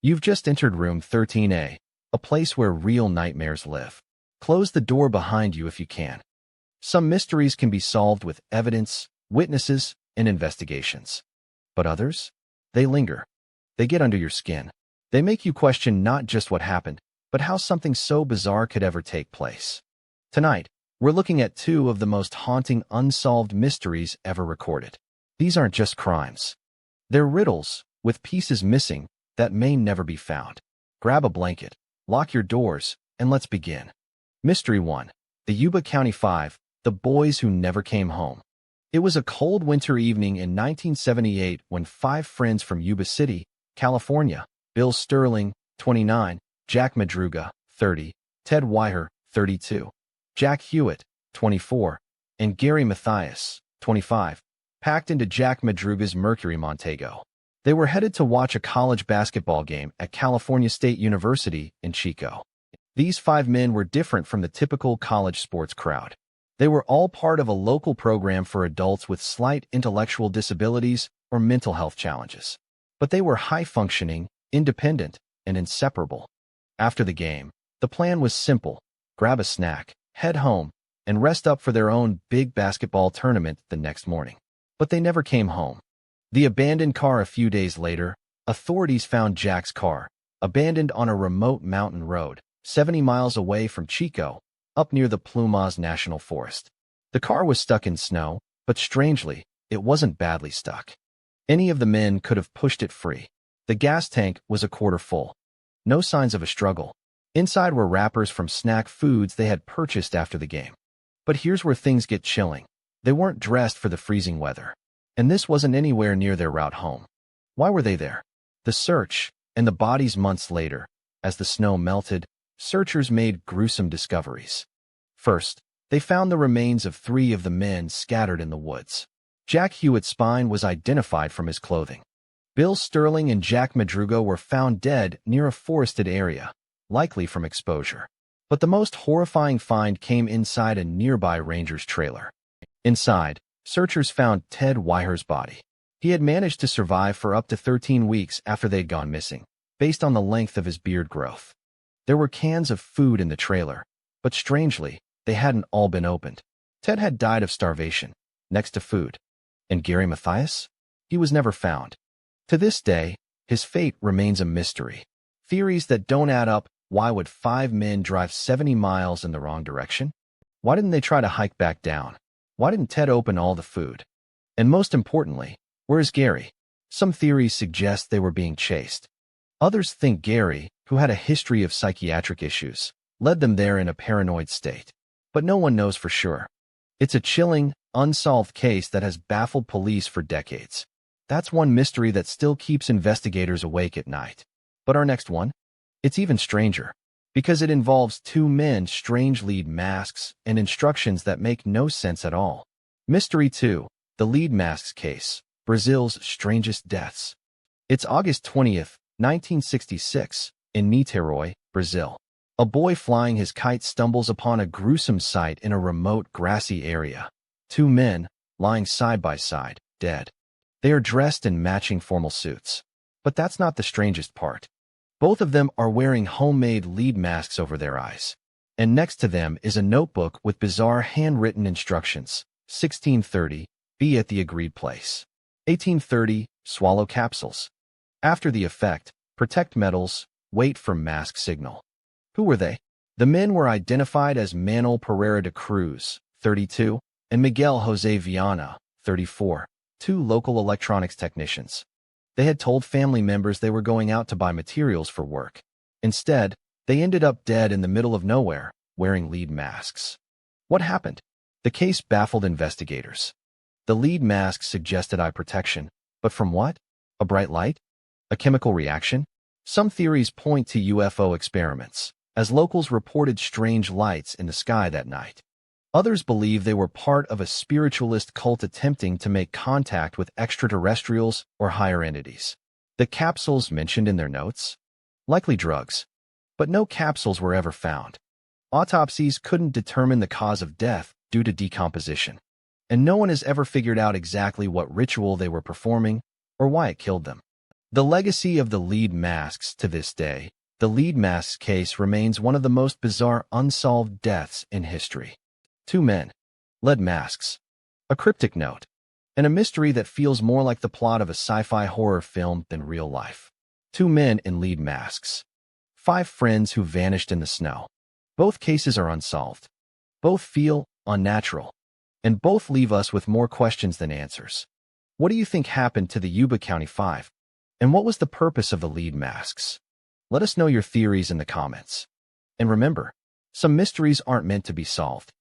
You've just entered room 13A, a place where real nightmares live. Close the door behind you if you can. Some mysteries can be solved with evidence, witnesses, and investigations. But others? They linger. They get under your skin. They make you question not just what happened, but how something so bizarre could ever take place. Tonight, we're looking at two of the most haunting unsolved mysteries ever recorded. These aren't just crimes. They're riddles, with pieces missing, that may never be found. Grab a blanket, lock your doors, and let's begin. Mystery 1. The Yuba County Five, the boys who never came home. It was a cold winter evening in 1978 when five friends from Yuba City, California, Bill Sterling, 29, Jack Madruga, 30, Ted Weiher, 32, Jack Hewitt, 24, and Gary Mathias, 25, packed into Jack Madruga's Mercury Montego. They were headed to watch a college basketball game at California State University in Chico. These five men were different from the typical college sports crowd. They were all part of a local program for adults with slight intellectual disabilities or mental health challenges. But they were high-functioning, independent, and inseparable. After the game, the plan was simple: grab a snack, head home, and rest up for their own big basketball tournament the next morning. But they never came home. The abandoned car. A few days later, authorities found Jack's car, abandoned on a remote mountain road, 70 miles away from Chico, up near the Plumas National Forest. The car was stuck in snow, but strangely, it wasn't badly stuck. Any of the men could have pushed it free. The gas tank was a quarter full. No signs of a struggle. Inside were wrappers from snack foods they had purchased after the game. But here's where things get chilling. They weren't dressed for the freezing weather. And this wasn't anywhere near their route home. Why were they there? The search, and the bodies months later. As the snow melted, searchers made gruesome discoveries. First, they found the remains of three of the men scattered in the woods. Jack Hewitt's spine was identified from his clothing. Bill Sterling and Jack Madruga were found dead near a forested area, likely from exposure. But the most horrifying find came inside a nearby ranger's trailer. Inside, searchers found Ted Weiher's body. He had managed to survive for up to 13 weeks after they'd gone missing, based on the length of his beard growth. There were cans of food in the trailer, but strangely, they hadn't all been opened. Ted had died of starvation, next to food. And Gary Mathias? He was never found. To this day, his fate remains a mystery. Theories that don't add up. Why would five men drive 70 miles in the wrong direction? Why didn't they try to hike back down? Why didn't Ted open all the food? And most importantly, where's Gary? Some theories suggest they were being chased. Others think Gary, who had a history of psychiatric issues, led them there in a paranoid state. But no one knows for sure. It's a chilling, unsolved case that has baffled police for decades. That's one mystery that still keeps investigators awake at night. But our next one? It's even stranger, because it involves two men's strange lead masks and instructions that make no sense at all. Mystery 2, the lead masks case, Brazil's strangest deaths. It's August 20th, 1966, in Niterói, Brazil. A boy flying his kite stumbles upon a gruesome sight in a remote grassy area. Two men, lying side by side, dead. They are dressed in matching formal suits. But that's not the strangest part. Both of them are wearing homemade lead masks over their eyes. And next to them is a notebook with bizarre handwritten instructions. 1630, be at the agreed place. 1830, swallow capsules. After the effect, protect metals, wait for mask signal. Who were they? The men were identified as Manuel Pereira de Cruz, 32, and Miguel Jose Viana, 34, two local electronics technicians. They had told family members they were going out to buy materials for work. Instead, they ended up dead in the middle of nowhere, wearing lead masks. What happened? The case baffled investigators. The lead masks suggested eye protection, but from what? A bright light? A chemical reaction? Some theories point to UFO experiments, as locals reported strange lights in the sky that night. Others believe they were part of a spiritualist cult attempting to make contact with extraterrestrials or higher entities. The capsules mentioned in their notes? Likely drugs. But no capsules were ever found. Autopsies couldn't determine the cause of death due to decomposition. And no one has ever figured out exactly what ritual they were performing or why it killed them. The legacy of the lead masks to this day. The lead masks case remains one of the most bizarre unsolved deaths in history. Two men. Lead masks. A cryptic note. And a mystery that feels more like the plot of a sci-fi horror film than real life. Two men in lead masks. Five friends who vanished in the snow. Both cases are unsolved. Both feel unnatural. And both leave us with more questions than answers. What do you think happened to the Yuba County Five? And what was the purpose of the lead masks? Let us know your theories in the comments. And remember, some mysteries aren't meant to be solved.